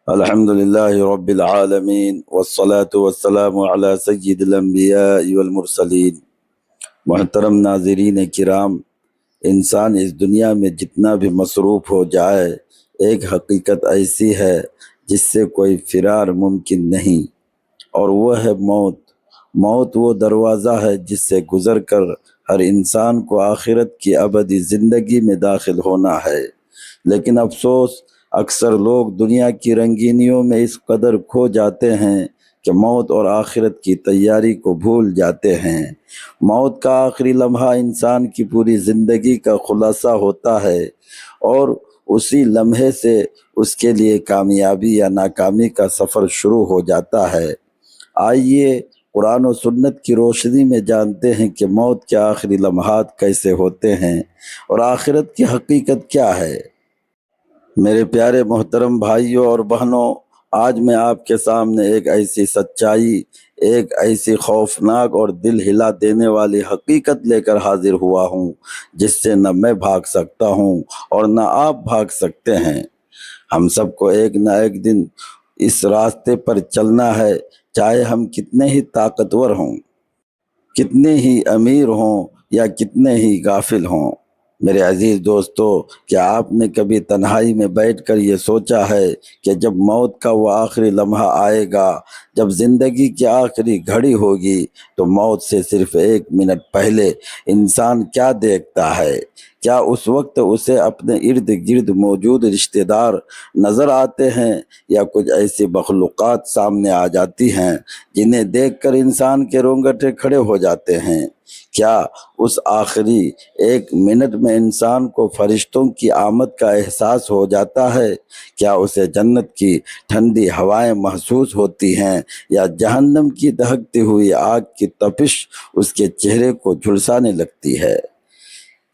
الحمد للہ رب العالمین والصلاة والسلام علی سید الانبیاء والمرسلین۔ محترم ناظرین کرام، انسان اس دنیا میں جتنا بھی مصروف ہو جائے، ایک حقیقت ایسی ہے جس سے کوئی فرار ممکن نہیں، اور وہ ہے موت۔ موت وہ دروازہ ہے جس سے گزر کر ہر انسان کو آخرت کی ابدی زندگی میں داخل ہونا ہے۔ لیکن افسوس، اکثر لوگ دنیا کی رنگینیوں میں اس قدر کھو جاتے ہیں کہ موت اور آخرت کی تیاری کو بھول جاتے ہیں۔ موت کا آخری لمحہ انسان کی پوری زندگی کا خلاصہ ہوتا ہے، اور اسی لمحے سے اس کے لیے کامیابی یا ناکامی کا سفر شروع ہو جاتا ہے۔ آئیے قرآن و سنت کی روشنی میں جانتے ہیں کہ موت کے آخری لمحات کیسے ہوتے ہیں اور آخرت کی حقیقت کیا ہے۔ میرے پیارے محترم بھائیوں اور بہنوں، آج میں آپ کے سامنے ایک ایسی سچائی، ایک ایسی خوفناک اور دل ہلا دینے والی حقیقت لے کر حاضر ہوا ہوں جس سے نہ میں بھاگ سکتا ہوں اور نہ آپ بھاگ سکتے ہیں۔ ہم سب کو ایک نہ ایک دن اس راستے پر چلنا ہے، چاہے ہم کتنے ہی طاقتور ہوں، کتنے ہی امیر ہوں یا کتنے ہی غافل ہوں۔ میرے عزیز دوستو، کیا آپ نے کبھی تنہائی میں بیٹھ کر یہ سوچا ہے کہ جب موت کا وہ آخری لمحہ آئے گا، جب زندگی کی آخری گھڑی ہوگی، تو موت سے صرف 1 منٹ پہلے انسان کیا دیکھتا ہے؟ کیا اس وقت اسے اپنے ارد گرد موجود رشتہ دار نظر آتے ہیں، یا کچھ ایسی مخلوقات سامنے آ جاتی ہیں جنہیں دیکھ کر انسان کے رونگٹے کھڑے ہو جاتے ہیں؟ کیا اس آخری 1 منٹ میں انسان کو فرشتوں کی آمد کا احساس ہو جاتا ہے؟ کیا اسے جنت کی ٹھنڈی ہوائیں محسوس ہوتی ہیں، یا جہنم کی دہکتی ہوئی آگ کی تپش اس کے چہرے کو جھلسانے لگتی ہے؟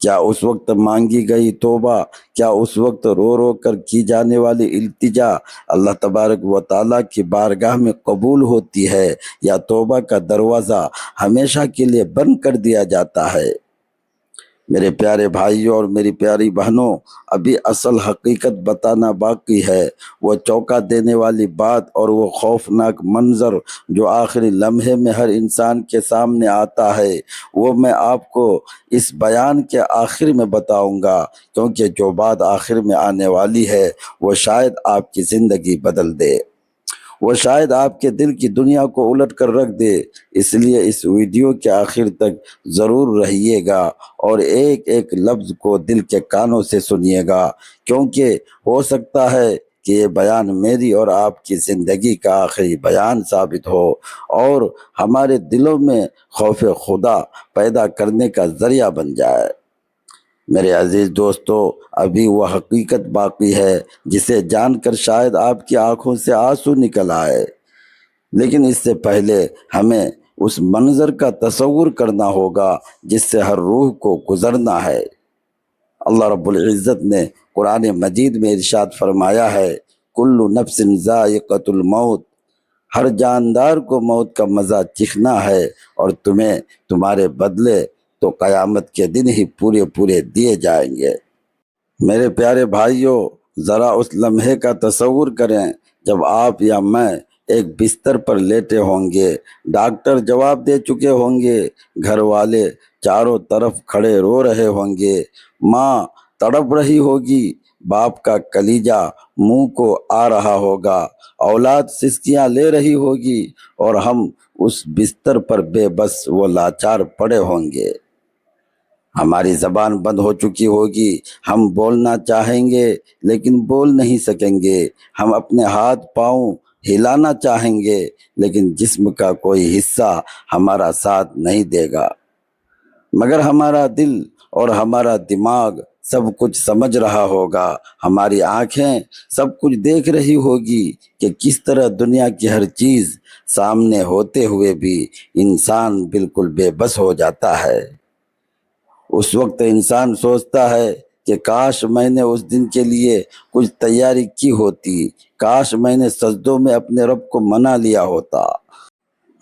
کیا اس وقت مانگی گئی توبہ، کیا اس وقت رو رو کر کی جانے والی التجا اللہ تبارک و تعالیٰ کی بارگاہ میں قبول ہوتی ہے، یا توبہ کا دروازہ ہمیشہ کے لیے بند کر دیا جاتا ہے؟ میرے پیارے بھائیوں اور میری پیاری بہنوں، ابھی اصل حقیقت بتانا باقی ہے۔ وہ چونکا دینے والی بات اور وہ خوفناک منظر جو آخری لمحے میں ہر انسان کے سامنے آتا ہے، وہ میں آپ کو اس بیان کے آخر میں بتاؤں گا، کیونکہ جو بات آخر میں آنے والی ہے وہ شاید آپ کی زندگی بدل دے، وہ شاید آپ کے دل کی دنیا کو الٹ کر رکھ دے۔ اس لیے اس ویڈیو کے آخر تک ضرور رہیے گا اور ایک ایک لفظ کو دل کے کانوں سے سنیے گا، کیونکہ ہو سکتا ہے کہ یہ بیان میری اور آپ کی زندگی کا آخری بیان ثابت ہو اور ہمارے دلوں میں خوف خدا پیدا کرنے کا ذریعہ بن جائے۔ میرے عزیز دوستو، ابھی وہ حقیقت باقی ہے جسے جان کر شاید آپ کی آنکھوں سے آنسو نکل آئے، لیکن اس سے پہلے ہمیں اس منظر کا تصور کرنا ہوگا جس سے ہر روح کو گزرنا ہے۔ اللہ رب العزت نے قرآن مجید میں ارشاد فرمایا ہے، کل نفس ذائقۃ الموت، ہر جاندار کو موت کا مزہ چکھنا ہے، اور تمہیں تمہارے بدلے تو قیامت کے دن ہی پورے پورے دیے جائیں گے۔ میرے پیارے بھائیوں، ذرا اس لمحے کا تصور کریں جب آپ یا میں ایک بستر پر لیٹے ہوں گے، ڈاکٹر جواب دے چکے ہوں گے، گھر والے چاروں طرف کھڑے رو رہے ہوں گے، ماں تڑپ رہی ہوگی، باپ کا کلیجہ منہ کو آ رہا ہوگا، اولاد سسکیاں لے رہی ہوگی، اور ہم اس بستر پر بے بس و لاچار پڑے ہوں گے۔ ہماری زبان بند ہو چکی ہوگی، ہم بولنا چاہیں گے لیکن بول نہیں سکیں گے، ہم اپنے ہاتھ پاؤں ہلانا چاہیں گے لیکن جسم کا کوئی حصہ ہمارا ساتھ نہیں دے گا، مگر ہمارا دل اور ہمارا دماغ سب کچھ سمجھ رہا ہوگا، ہماری آنکھیں سب کچھ دیکھ رہی ہوگی کہ کس طرح دنیا کی ہر چیز سامنے ہوتے ہوئے بھی انسان بالکل بے بس ہو جاتا ہے۔ اس وقت انسان سوچتا ہے کہ کاش میں نے اس دن کے لیے کچھ تیاری کی ہوتی، کاش میں نے سجدوں میں اپنے رب کو منا لیا ہوتا۔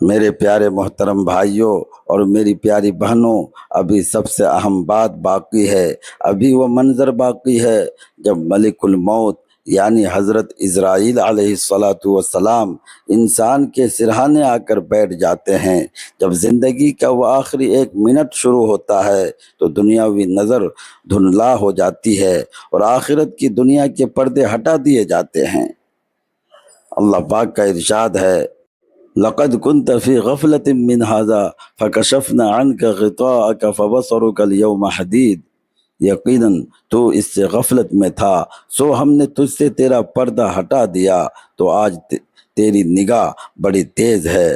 میرے پیارے محترم بھائیوں اور میری پیاری بہنوں، ابھی سب سے اہم بات باقی ہے، ابھی وہ منظر باقی ہے جب ملک الموت یعنی حضرت اسرائیل علیہ السلام انسان کے سرہانے آ کر بیٹھ جاتے ہیں۔ جب زندگی کا وہ آخری 1 منٹ شروع ہوتا ہے تو دنیاوی نظر دھندلا ہو جاتی ہے اور آخرت کی دنیا کے پردے ہٹا دیے جاتے ہیں۔ اللہ پاک کا ارشاد ہے، لقد كنت في غفلة من هذا فكشفنا عنك غطاءك فبصرك اليوم حديد، یقیناً تو اس سے غفلت میں تھا، سو ہم نے تجھ سے تیرا پردہ ہٹا دیا تو آج تیری نگاہ بڑی تیز ہے۔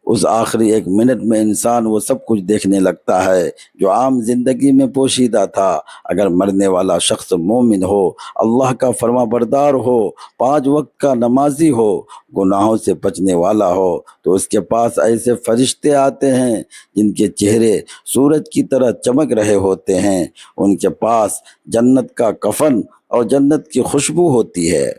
اس آخری 1 منٹ میں انسان وہ سب کچھ دیکھنے لگتا ہے جو عام زندگی میں پوشیدہ تھا۔ اگر مرنے والا شخص مومن ہو، اللہ کا فرما بردار ہو، 5 وقت کا نمازی ہو، گناہوں سے بچنے والا ہو، تو اس کے پاس ایسے فرشتے آتے ہیں جن کے چہرے سورج کی طرح چمک رہے ہوتے ہیں۔ ان کے پاس جنت کا کفن اور جنت کی خوشبو ہوتی ہے۔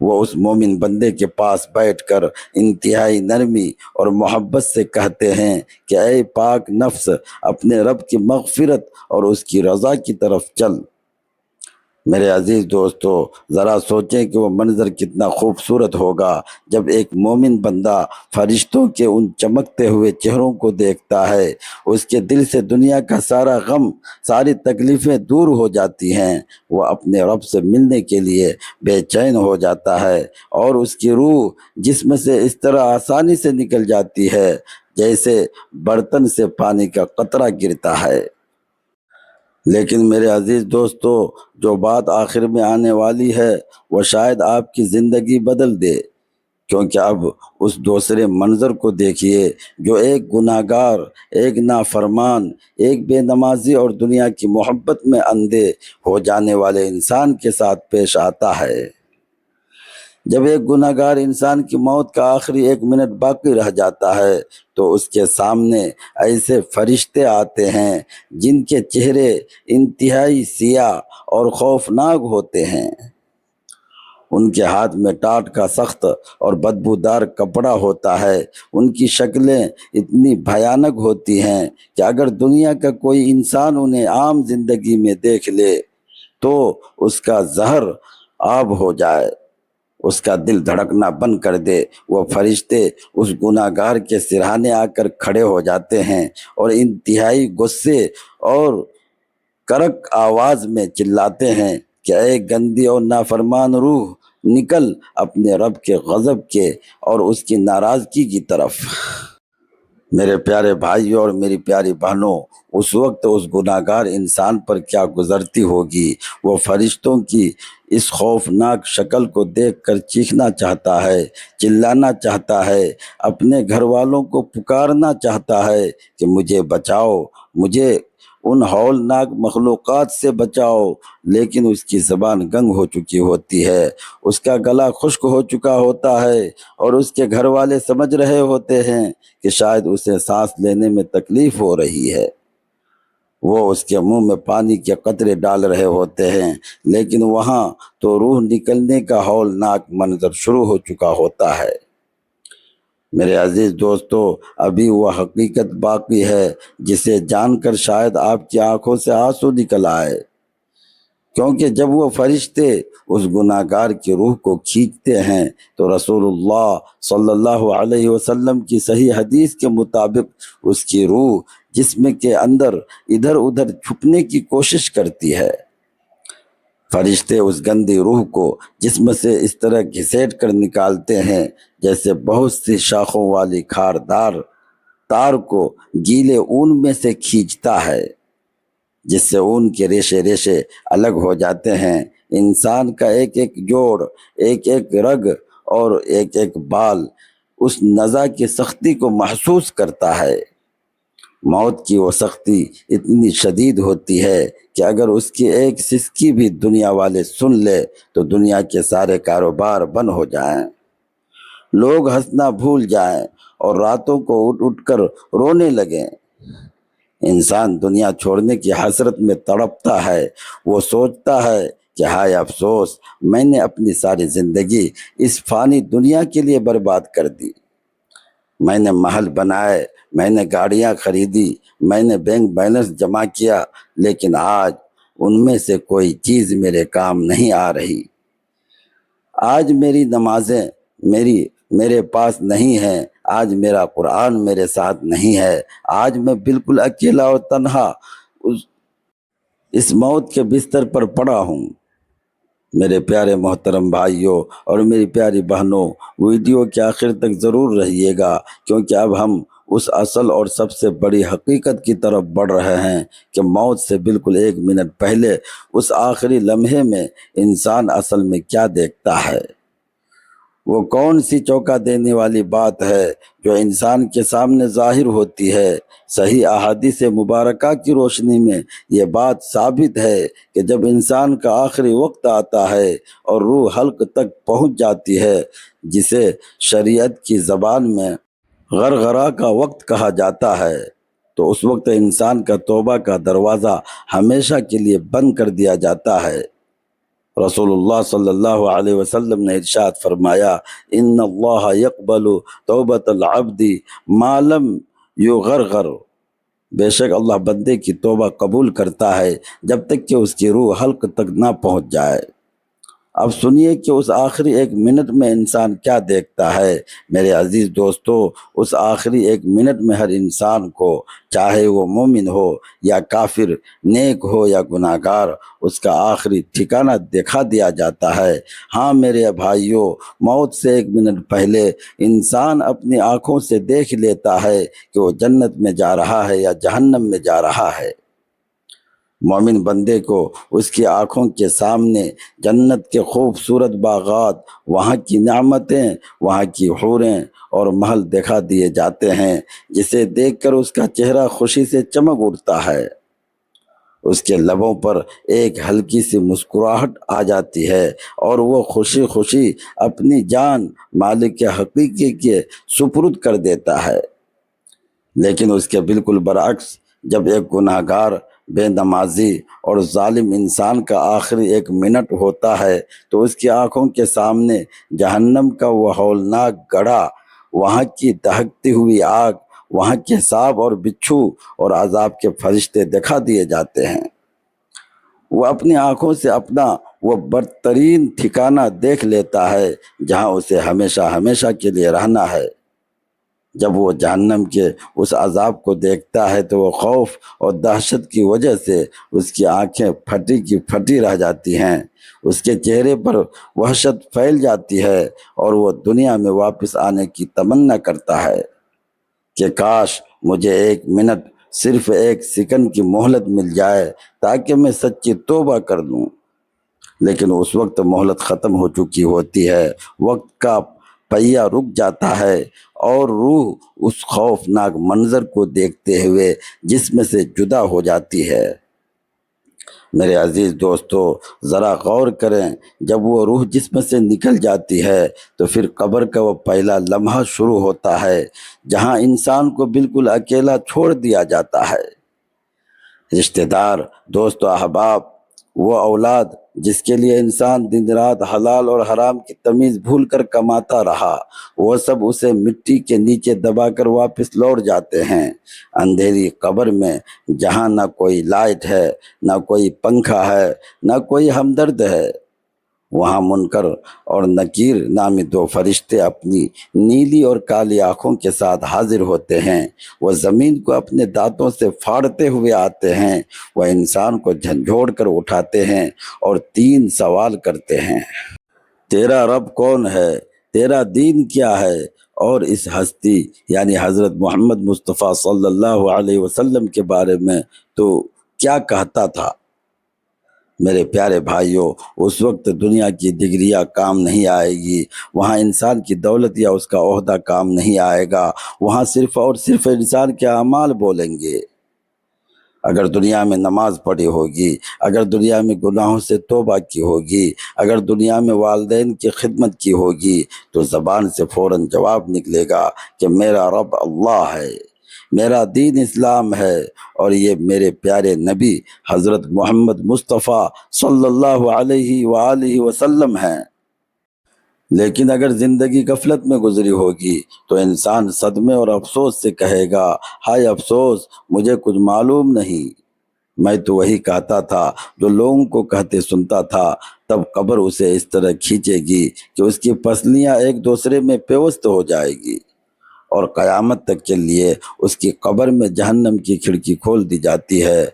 وہ اس مومن بندے کے پاس بیٹھ کر انتہائی نرمی اور محبت سے کہتے ہیں کہ اے پاک نفس، اپنے رب کی مغفرت اور اس کی رضا کی طرف چل۔ میرے عزیز دوستو، ذرا سوچیں کہ وہ منظر کتنا خوبصورت ہوگا جب ایک مومن بندہ فرشتوں کے ان چمکتے ہوئے چہروں کو دیکھتا ہے۔ اس کے دل سے دنیا کا سارا غم، ساری تکلیفیں دور ہو جاتی ہیں۔ وہ اپنے رب سے ملنے کے لیے بے چین ہو جاتا ہے اور اس کی روح جسم سے اس طرح آسانی سے نکل جاتی ہے جیسے برتن سے پانی کا قطرہ گرتا ہے۔ لیکن میرے عزیز دوستو، جو بات آخر میں آنے والی ہے وہ شاید آپ کی زندگی بدل دے، کیونکہ اب اس دوسرے منظر کو دیکھیے جو ایک گناہگار، ایک نافرمان، ایک بے نمازی اور دنیا کی محبت میں اندھے ہو جانے والے انسان کے ساتھ پیش آتا ہے۔ جب ایک گناہگار انسان کی موت کا آخری 1 منٹ باقی رہ جاتا ہے تو اس کے سامنے ایسے فرشتے آتے ہیں جن کے چہرے انتہائی سیاہ اور خوفناک ہوتے ہیں۔ ان کے ہاتھ میں ٹاٹ کا سخت اور بدبودار کپڑا ہوتا ہے۔ ان کی شکلیں اتنی بھیانک ہوتی ہیں کہ اگر دنیا کا کوئی انسان انہیں عام زندگی میں دیکھ لے تو اس کا زہر آب ہو جائے، اس کا دل دھڑکنا بند کر دے۔ وہ فرشتے اس گناہگار کے سرہانے آ کر کھڑے ہو جاتے ہیں اور انتہائی غصے اور کرک آواز میں چلاتے ہیں کہ اے گندی اور نافرمان روح، نکل اپنے رب کے غضب کے اور اس کی ناراضگی کی طرف۔ میرے پیارے بھائیوں اور میری پیاری بہنوں، اس وقت اس گناہگار انسان پر کیا گزرتی ہوگی۔ وہ فرشتوں کی اس خوفناک شکل کو دیکھ کر چیخنا چاہتا ہے، چلانا چاہتا ہے، اپنے گھر والوں کو پکارنا چاہتا ہے کہ مجھے بچاؤ، مجھے ان ہولناک مخلوقات سے بچاؤ، لیکن اس کی زبان گنگ ہو چکی ہوتی ہے، اس کا گلا خشک ہو چکا ہوتا ہے اور اس کے گھر والے سمجھ رہے ہوتے ہیں کہ شاید اسے سانس لینے میں تکلیف ہو رہی ہے۔ وہ اس کے منہ میں پانی کے قطرے ڈال رہے ہوتے ہیں، لیکن وہاں تو روح نکلنے کا ہولناک منظر شروع ہو چکا ہوتا ہے۔ میرے عزیز دوستو، ابھی وہ حقیقت باقی ہے جسے جان کر شاید آپ کی آنکھوں سے آنسو نکل آئے، کیونکہ جب وہ فرشتے اس گناہگار کی روح کو کھینچتے ہیں تو رسول اللہ صلی اللہ علیہ وسلم کی صحیح حدیث کے مطابق اس کی روح جسم کے اندر ادھر ادھر چھپنے کی کوشش کرتی ہے۔ فرشتے اس گندی روح کو جسم سے اس طرح گھسیٹ کر نکالتے ہیں جیسے بہت سی شاخوں والی کھاردار تار کو گیلے اون میں سے کھینچتا ہے، جس سے اون کے ریشے ریشے الگ ہو جاتے ہیں۔ انسان کا ایک ایک جوڑ، ایک ایک رگ اور ایک ایک بال اس نزا کی سختی کو محسوس کرتا ہے۔ موت کی وہ سختی اتنی شدید ہوتی ہے کہ اگر اس کی ایک سسکی بھی دنیا والے سن لے تو دنیا کے سارے کاروبار بند ہو جائیں، لوگ ہنسنا بھول جائیں اور راتوں کو اٹھ اٹھ کر رونے لگیں۔ انسان دنیا چھوڑنے کی حسرت میں تڑپتا ہے۔ وہ سوچتا ہے کہ ہائے افسوس، میں نے اپنی ساری زندگی اس فانی دنیا کے لیے برباد کر دی۔ میں نے محل بنائے، میں نے گاڑیاں خریدی، میں نے بینک بیلنس جمع کیا، لیکن آج ان میں سے کوئی چیز میرے کام نہیں آ رہی۔ آج میری نمازیں میرے پاس نہیں ہیں، آج میرا قرآن میرے ساتھ نہیں ہے، آج میں بالکل اکیلا اور تنہا اس موت کے بستر پر پڑا ہوں۔ میرے پیارے محترم بھائیوں اور میری پیاری بہنوں، ویڈیو کے آخر تک ضرور رہیے گا، کیونکہ اب ہم اس اصل اور سب سے بڑی حقیقت کی طرف بڑھ رہے ہیں کہ موت سے بالکل 1 منٹ پہلے اس آخری لمحے میں انسان اصل میں کیا دیکھتا ہے۔ وہ کون سی چونکا دینے والی بات ہے جو انسان کے سامنے ظاہر ہوتی ہے؟ صحیح احادیث مبارکہ کی روشنی میں یہ بات ثابت ہے کہ جب انسان کا آخری وقت آتا ہے اور روح حلق تک پہنچ جاتی ہے، جسے شریعت کی زبان میں غرغرہ کا وقت کہا جاتا ہے، تو اس وقت انسان کا توبہ کا دروازہ ہمیشہ کے لیے بند کر دیا جاتا ہے۔ رسول اللہ صلی اللہ علیہ وسلم نے ارشاد فرمایا، ان اللہ یقبل توبۃ العبد ما لم یغرغر، بے شک اللہ بندے کی توبہ قبول کرتا ہے جب تک کہ اس کی روح حلق تک نہ پہنچ جائے۔ اب سنیے کہ اس آخری 1 منٹ میں انسان کیا دیکھتا ہے۔ میرے عزیز دوستو، اس آخری 1 منٹ میں ہر انسان کو، چاہے وہ مومن ہو یا کافر، نیک ہو یا گناہگار، اس کا آخری ٹھکانہ دکھا دیا جاتا ہے۔ ہاں میرے بھائیوں، موت سے 1 منٹ پہلے انسان اپنی آنکھوں سے دیکھ لیتا ہے کہ وہ جنت میں جا رہا ہے یا جہنم میں جا رہا ہے۔ مومن بندے کو اس کی آنکھوں کے سامنے جنت کے خوبصورت باغات، وہاں کی نعمتیں، وہاں کی حوریں اور محل دکھا دیے جاتے ہیں، جسے دیکھ کر اس کا چہرہ خوشی سے چمک اٹھتا ہے۔ اس کے لبوں پر ایک ہلکی سی مسکراہٹ آ جاتی ہے اور وہ خوشی خوشی اپنی جان مالک حقیقی کے سپرد کر دیتا ہے۔ لیکن اس کے بالکل برعکس، جب ایک گناہگار، بے نمازی اور ظالم انسان کا آخری 1 منٹ ہوتا ہے تو اس کی آنکھوں کے سامنے جہنم کا وہ ہولناک گڑھا، وہاں کی دہکتی ہوئی آگ، وہاں کے سانپ اور بچھو اور عذاب کے فرشتے دکھا دیے جاتے ہیں۔ وہ اپنی آنکھوں سے اپنا وہ بدترین ٹھکانہ دیکھ لیتا ہے جہاں اسے ہمیشہ ہمیشہ کے لیے رہنا ہے۔ جب وہ جہنم کے اس عذاب کو دیکھتا ہے تو وہ خوف اور دہشت کی وجہ سے اس کی آنکھیں پھٹی کی پھٹی رہ جاتی ہیں، اس کے چہرے پر وحشت پھیل جاتی ہے اور وہ دنیا میں واپس آنے کی تمنا کرتا ہے کہ کاش مجھے 1 منٹ، صرف 1 سیکنڈ کی مہلت مل جائے تاکہ میں سچی توبہ کر دوں۔ لیکن اس وقت مہلت ختم ہو چکی ہوتی ہے، وقت کا پہیہ رک جاتا ہے اور روح اس خوفناک منظر کو دیکھتے ہوئے جسم سے جدا ہو جاتی ہے۔ میرے عزیز دوستو، ذرا غور کریں، جب وہ روح جسم سے نکل جاتی ہے تو پھر قبر کا وہ پہلا لمحہ شروع ہوتا ہے جہاں انسان کو بالکل اکیلا چھوڑ دیا جاتا ہے۔ رشتہ دار، دوست و احباب، وہ اولاد جس کے لیے انسان دن رات حلال اور حرام کی تمیز بھول کر کماتا رہا، وہ سب اسے مٹی کے نیچے دبا کر واپس لوٹ جاتے ہیں۔ اندھیری قبر میں جہاں نہ کوئی لائٹ ہے، نہ کوئی پنکھا ہے، نہ کوئی ہمدرد ہے، وہاں منکر اور نکیر نامی 2 فرشتے اپنی نیلی اور کالی آنکھوں کے ساتھ حاضر ہوتے ہیں۔ وہ زمین کو اپنے دانتوں سے پھاڑتے ہوئے آتے ہیں، وہ انسان کو جھنجھوڑ کر اٹھاتے ہیں اور 3 سوال کرتے ہیں۔ تیرا رب کون ہے؟ تیرا دین کیا ہے؟ اور اس ہستی یعنی حضرت محمد مصطفیٰ صلی اللہ علیہ وسلم کے بارے میں تو کیا کہتا تھا؟ میرے پیارے بھائیوں، اس وقت دنیا کی ڈگریاں کام نہیں آئے گی، وہاں انسان کی دولت یا اس کا عہدہ کام نہیں آئے گا، وہاں صرف اور صرف انسان کے اعمال بولیں گے۔ اگر دنیا میں نماز پڑھی ہوگی، اگر دنیا میں گناہوں سے توبہ کی ہوگی، اگر دنیا میں والدین کی خدمت کی ہوگی، تو زبان سے فوراً جواب نکلے گا کہ میرا رب اللہ ہے، میرا دین اسلام ہے اور یہ میرے پیارے نبی حضرت محمد مصطفیٰ صلی اللہ علیہ وآلہ وسلم ہیں۔ لیکن اگر زندگی غفلت میں گزری ہوگی تو انسان صدمے اور افسوس سے کہے گا، ہائے افسوس، مجھے کچھ معلوم نہیں، میں تو وہی کہتا تھا جو لوگوں کو کہتے سنتا تھا۔ تب قبر اسے اس طرح کھینچے گی کہ اس کی پسلیاں ایک دوسرے میں پیوست ہو جائے گی، اور قیامت تک کے لیے اس کی قبر میں جہنم کی کھڑکی کھول دی جاتی ہے۔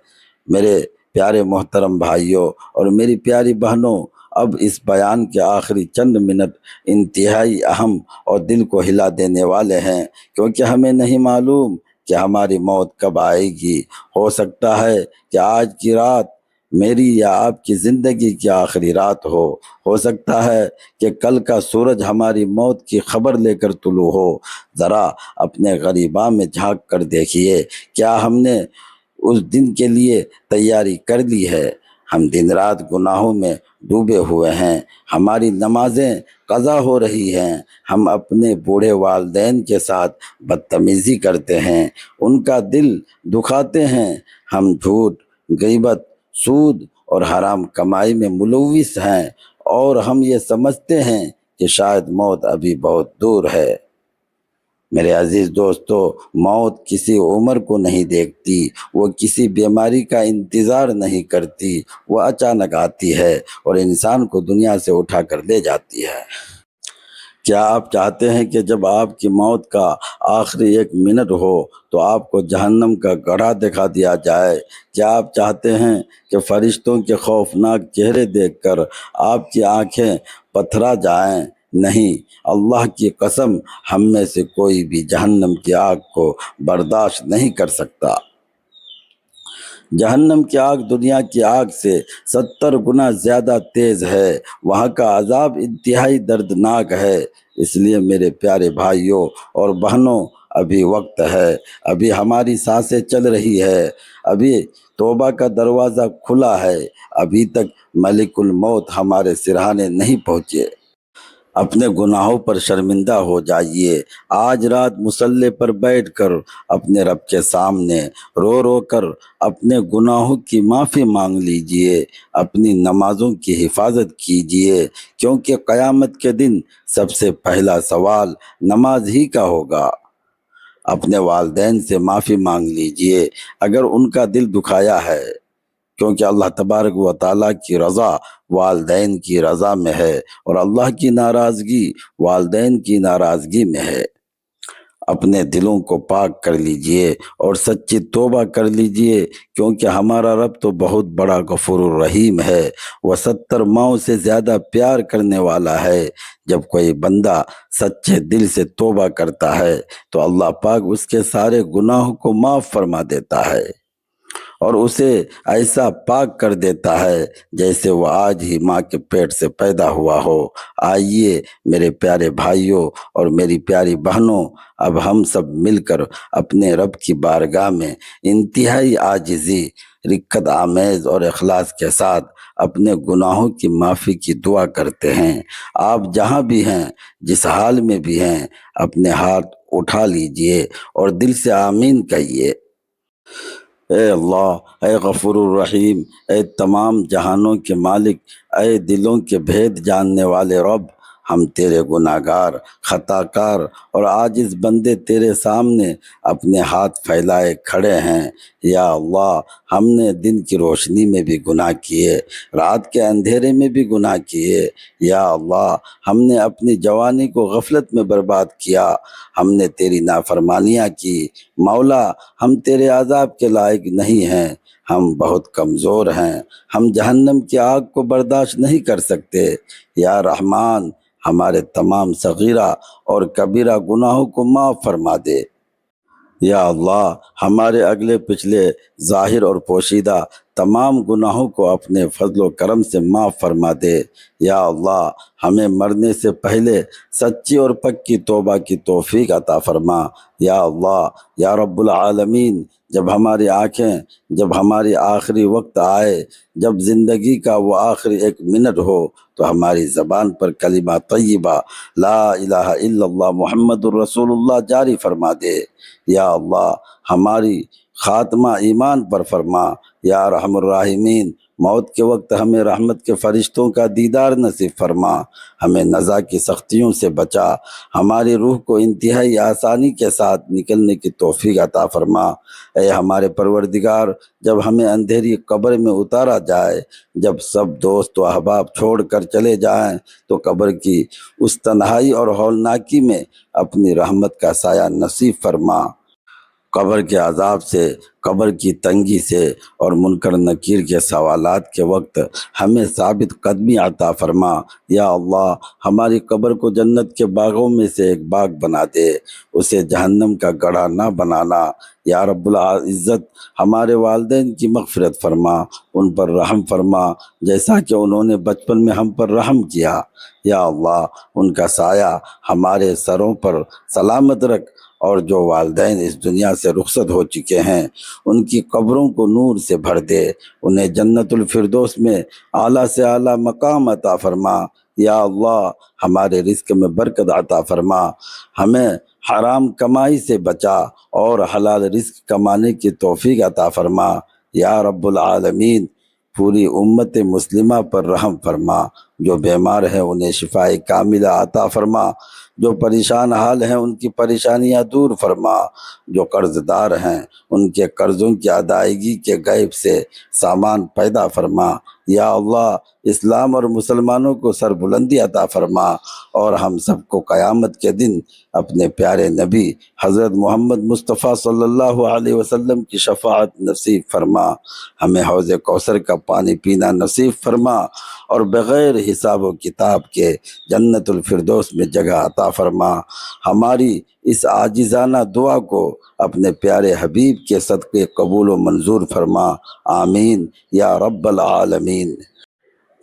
میرے پیارے محترم بھائیوں اور میری پیاری بہنوں، اب اس بیان کے آخری چند منٹ انتہائی اہم اور دل کو ہلا دینے والے ہیں، کیونکہ ہمیں نہیں معلوم کہ ہماری موت کب آئے گی۔ ہو سکتا ہے کہ آج کی رات میری یا آپ کی زندگی کی آخری رات ہو سکتا ہے کہ کل کا سورج ہماری موت کی خبر لے کر طلوع ہو۔ ذرا اپنے غریباں میں جھانک کر دیکھیے، کیا ہم نے اس دن کے لیے تیاری کر لی ہے؟ ہم دن رات گناہوں میں ڈوبے ہوئے ہیں، ہماری نمازیں قضا ہو رہی ہیں، ہم اپنے بوڑھے والدین کے ساتھ بدتمیزی کرتے ہیں، ان کا دل دکھاتے ہیں، ہم جھوٹ، غیبت، سود اور حرام کمائی میں ملوث ہیں، اور ہم یہ سمجھتے ہیں کہ شاید موت ابھی بہت دور ہے۔ میرے عزیز دوستو، موت کسی عمر کو نہیں دیکھتی، وہ کسی بیماری کا انتظار نہیں کرتی، وہ اچانک آتی ہے اور انسان کو دنیا سے اٹھا کر لے جاتی ہے۔ کیا آپ چاہتے ہیں کہ جب آپ کی موت کا آخری ایک منٹ ہو تو آپ کو جہنم کا گڑھا دکھا دیا جائے؟ کیا آپ چاہتے ہیں کہ فرشتوں کے خوفناک چہرے دیکھ کر آپ کی آنکھیں پتھرا جائیں؟ نہیں، اللہ کی قسم، ہم میں سے کوئی بھی جہنم کی آگ کو برداشت نہیں کر سکتا۔ جہنم کی آگ دنیا کی آگ سے 70 گنا زیادہ تیز ہے، وہاں کا عذاب انتہائی دردناک ہے۔ اس لیے میرے پیارے بھائیوں اور بہنوں، ابھی وقت ہے، ابھی ہماری سانسیں چل رہی ہے، ابھی توبہ کا دروازہ کھلا ہے، ابھی تک ملک الموت ہمارے سرہانے نہیں پہنچے۔ اپنے گناہوں پر شرمندہ ہو جائیے، آج رات مصلی پر بیٹھ کر اپنے رب کے سامنے رو رو کر اپنے گناہوں کی معافی مانگ لیجئے، اپنی نمازوں کی حفاظت کیجئے، کیونکہ قیامت کے دن سب سے پہلا سوال نماز ہی کا ہوگا۔ اپنے والدین سے معافی مانگ لیجئے اگر ان کا دل دکھایا ہے، کیونکہ اللہ تبارک و تعالیٰ کی رضا والدین کی رضا میں ہے، اور اللہ کی ناراضگی والدین کی ناراضگی میں ہے۔ اپنے دلوں کو پاک کر لیجئے اور سچی توبہ کر لیجئے، کیونکہ ہمارا رب تو بہت بڑا غفور الرحیم ہے، وہ 70 ماؤں سے زیادہ پیار کرنے والا ہے۔ جب کوئی بندہ سچے دل سے توبہ کرتا ہے تو اللہ پاک اس کے سارے گناہوں کو معاف فرما دیتا ہے، اور اسے ایسا پاک کر دیتا ہے جیسے وہ آج ہی ماں کے پیٹ سے پیدا ہوا ہو۔ آئیے میرے پیارے بھائیوں اور میری پیاری بہنوں، اب ہم سب مل کر اپنے رب کی بارگاہ میں انتہائی عاجزی، رقت آمیز اور اخلاص کے ساتھ اپنے گناہوں کی معافی کی دعا کرتے ہیں۔ آپ جہاں بھی ہیں، جس حال میں بھی ہیں، اپنے ہاتھ اٹھا لیجئے اور دل سے آمین کہیے۔ اے اللہ، اے غفور الرحیم، اے تمام جہانوں کے مالک، اے دلوں کے بھید جاننے والے رب، ہم تیرے گناہگار، خطا کار اور عاجز بندے تیرے سامنے اپنے ہاتھ پھیلائے کھڑے ہیں۔ یا اللہ، ہم نے دن کی روشنی میں بھی گناہ کیے، رات کے اندھیرے میں بھی گناہ کیے۔ یا اللہ، ہم نے اپنی جوانی کو غفلت میں برباد کیا، ہم نے تیری نافرمانیاں کی۔ مولا، ہم تیرے عذاب کے لائق نہیں ہیں، ہم بہت کمزور ہیں، ہم جہنم کی آگ کو برداشت نہیں کر سکتے۔ یا رحمان، ہمارے تمام صغیرہ اور کبیرہ گناہوں کو معاف فرما دے۔ یا اللہ، ہمارے اگلے پچھلے، ظاہر اور پوشیدہ تمام گناہوں کو اپنے فضل و کرم سے معاف فرما دے۔ یا اللہ، ہمیں مرنے سے پہلے سچی اور پکی توبہ کی توفیق عطا فرما۔ یا اللہ، یا رب العالمین، جب ہماری آخری وقت آئے، جب زندگی کا وہ آخری ایک منٹ ہو، تو ہماری زبان پر کلمہ طیبہ لا الہ الا اللہ محمد الرسول اللہ جاری فرما دے۔ یا اللہ، ہماری خاتمہ ایمان پر فرما۔ یا ارحم الراحمین موت کے وقت ہمیں رحمت کے فرشتوں کا دیدار نصیب فرما، ہمیں نزا کی سختیوں سے بچا، ہماری روح کو انتہائی آسانی کے ساتھ نکلنے کی توفیق عطا فرما۔ اے ہمارے پروردگار، جب ہمیں اندھیری قبر میں اتارا جائے، جب سب دوست و احباب چھوڑ کر چلے جائیں، تو قبر کی اس تنہائی اور ہولناکی میں اپنی رحمت کا سایہ نصیب فرما۔ قبر کے عذاب سے، قبر کی تنگی سے اور منکر نکیر کے سوالات کے وقت ہمیں ثابت قدمی عطا فرما۔ یا اللہ، ہماری قبر کو جنت کے باغوں میں سے ایک باغ بنا دے، اسے جہنم کا گڑھا نہ بنانا۔ یا رب العزت، ہمارے والدین کی مغفرت فرما، ان پر رحم فرما جیسا کہ انہوں نے بچپن میں ہم پر رحم کیا۔ یا اللہ، ان کا سایہ ہمارے سروں پر سلامت رکھ، اور جو والدین اس دنیا سے رخصت ہو چکے ہیں ان کی قبروں کو نور سے بھر دے، انہیں جنت الفردوس میں اعلیٰ سے اعلیٰ مقام عطا فرما۔ یا اللہ، ہمارے رزق میں برکت عطا فرما، ہمیں حرام کمائی سے بچا اور حلال رزق کمانے کی توفیق عطا فرما۔ یا رب العالمین، پوری امت مسلمہ پر رحم فرما، جو بیمار ہیں انہیں شفاء کاملہ عطا فرما، جو پریشان حال ہیں ان کی پریشانیاں دور فرما، جو قرض دار ہیں ان کے قرضوں کی ادائیگی کے غیب سے سامان پیدا فرما۔ یا اللہ، اسلام اور مسلمانوں کو سربلندی عطا فرما، اور ہم سب کو قیامت کے دن اپنے پیارے نبی حضرت محمد مصطفیٰ صلی اللہ علیہ وسلم کی شفاعت نصیب فرما، ہمیں حوض کوثر کا پانی پینا نصیب فرما، اور بغیر حساب و کتاب کے جنت الفردوس میں جگہ عطا فرما۔ ہماری اس عاجزانہ دعا کو اپنے پیارے حبیب کے صدقے قبول و منظور فرما، آمین یا رب العالمین۔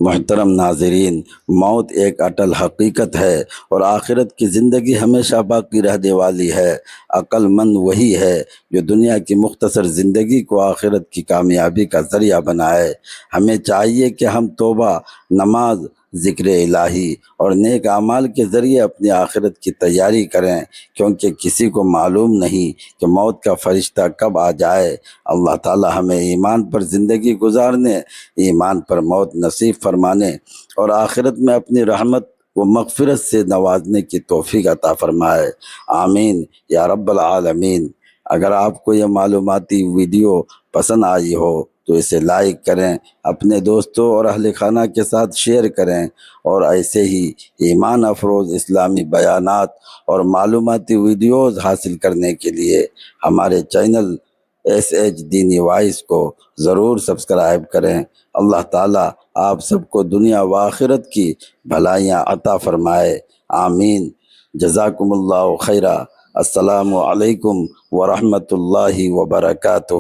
محترم ناظرین، موت ایک اٹل حقیقت ہے اور آخرت کی زندگی ہمیشہ باقی رہنے والی ہے۔ عقل مند وہی ہے جو دنیا کی مختصر زندگی کو آخرت کی کامیابی کا ذریعہ بنائے۔ ہمیں چاہیے کہ ہم توبہ، نماز، ذکر الہی اور نیک اعمال کے ذریعے اپنی آخرت کی تیاری کریں، کیونکہ کسی کو معلوم نہیں کہ موت کا فرشتہ کب آ جائے۔ اللہ تعالی ہمیں ایمان پر زندگی گزارنے، ایمان پر موت نصیب فرمانے اور آخرت میں اپنی رحمت و مغفرت سے نوازنے کی توفیق عطا فرمائے، آمین یا رب العالمین۔ اگر آپ کو یہ معلوماتی ویڈیو پسند آئی ہو تو اسے لائک کریں، اپنے دوستوں اور اہل خانہ کے ساتھ شیئر کریں، اور ایسے ہی ایمان افروز اسلامی بیانات اور معلوماتی ویڈیوز حاصل کرنے کے لیے ہمارے چینل SH دینی وائس کو ضرور سبسکرائب کریں۔ اللہ تعالیٰ آپ سب کو دنیا و آخرت کی بھلائیاں عطا فرمائے، آمین۔ جزاکم اللہ خیرہ۔ السلام علیکم ورحمۃ اللہ وبرکاتہ۔